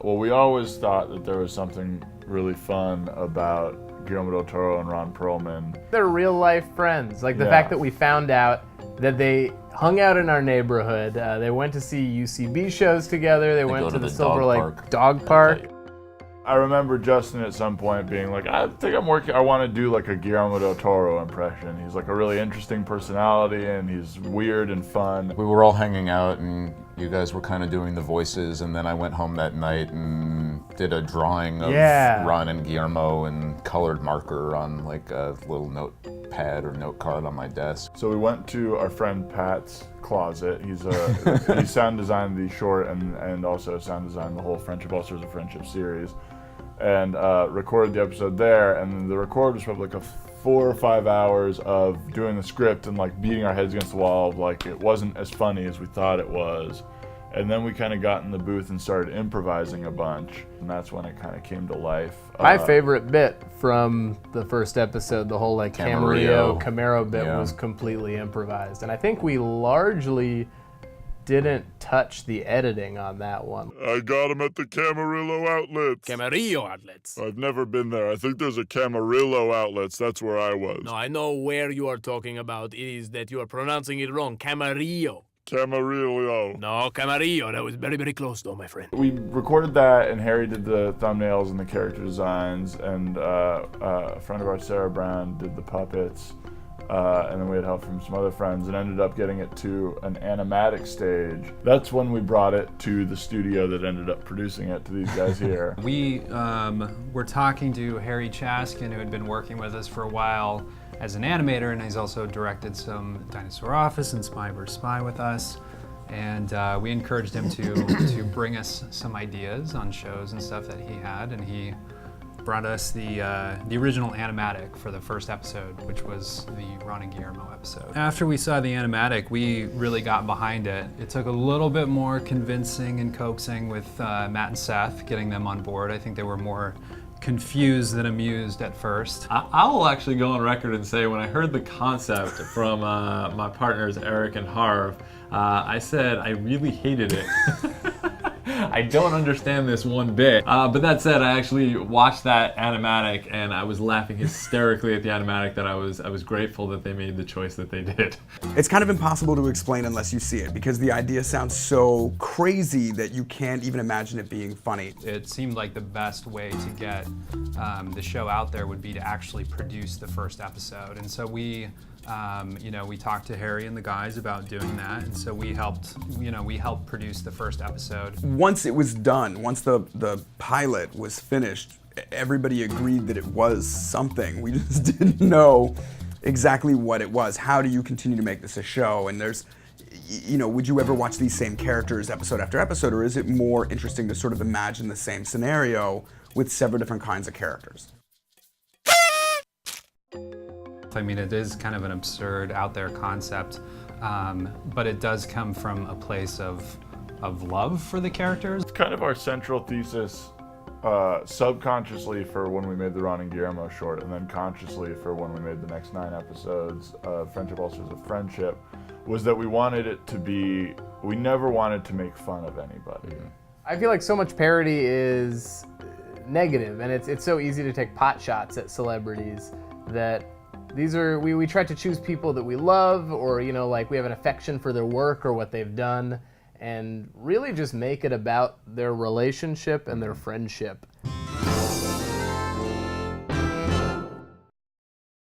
Well, we always thought that there was something really fun about Guillermo del Toro and Ron Perlman. They're real life friends. Like the Yeah. fact that we found out that they hung out in our neighborhood. They went to see UCB shows together. They went go to to the the Silver dog Lake park. dog park. I remember Justin at some point being like, I think I want to do like a Guillermo del Toro impression. He's like a really interesting personality and he's weird and fun. We were all hanging out and you guys were kind of doing the voices, and then I went home that night and did a drawing of Ron and Guillermo and colored marker on like a little notepad or note card on my desk. So we went to our friend Pat's closet. He sound designed the short and also sound designed the whole Friendship Ulcers of Friendship series, and recorded the episode there. And the record was probably like 4 or 5 hours of doing the script and like beating our heads against the wall. Like it wasn't as funny as we thought it was. And then we kind of got in the booth and started improvising a bunch, and that's when it kind of came to life. My favorite bit from the first episode, the whole like Camarillo. Camaro bit, was completely improvised. And I think we largely didn't touch the editing on that one. I got him at the Camarillo outlets. Camarillo outlets. I've never been there. I think there's a Camarillo outlets. That's where I was. No, I know where you are talking about. It is that you are pronouncing it wrong. Camarillo. Camarillo. No, Camarillo. That was very, very close, though, my friend. We recorded that, and Harry did the thumbnails and the character designs, and a friend of ours, Sarah Brown, did the puppets, and then we had help from some other friends, and ended up getting it to an animatic stage. That's when we brought it to the studio that ended up producing it, to these guys here. We were talking to Harry Chaskin, who had been working with us for a while as an animator, and he's also directed some Dinosaur Office and Spy vs. Spy with us. And we encouraged him to bring us some ideas on shows and stuff that he had, and he brought us the original animatic for the first episode, which was the Ron and Guillermo episode. After we saw the animatic, we really got behind it. It took a little bit more convincing and coaxing with Matt and Seth, getting them on board. I think they were more confused than amused at first. I will actually go on record and say when I heard the concept from my partners Eric and Harv, I said I really hated it. I don't understand this one bit. But that said, I actually watched that animatic and I was laughing hysterically at the animatic. That I was grateful that they made the choice that they did. It's kind of impossible to explain unless you see it, because the idea sounds so crazy that you can't even imagine it being funny. It seemed like the best way to get the show out there would be to actually produce the first episode. And so we talked to Harry and the guys about doing that, and so we helped produce the first episode. Once it was done, once the pilot was finished, everybody agreed that it was something. We just didn't know exactly what it was. How do you continue to make this a show? And there's, would you ever watch these same characters episode after episode, or is it more interesting to sort of imagine the same scenario with several different kinds of characters? I mean, it is kind of an absurd, out there concept, but it does come from a place of love for the characters. It's kind of our central thesis, subconsciously for when we made the Ron and Guillermo short, and then consciously for when we made the next 9 episodes of Friendship Ulcers of Friendship, was that we never wanted to make fun of anybody. I feel like so much parody is negative, and it's so easy to take pot shots at celebrities that we try to choose people that we love, or like we have an affection for their work or what they've done, and really just make it about their relationship and their friendship.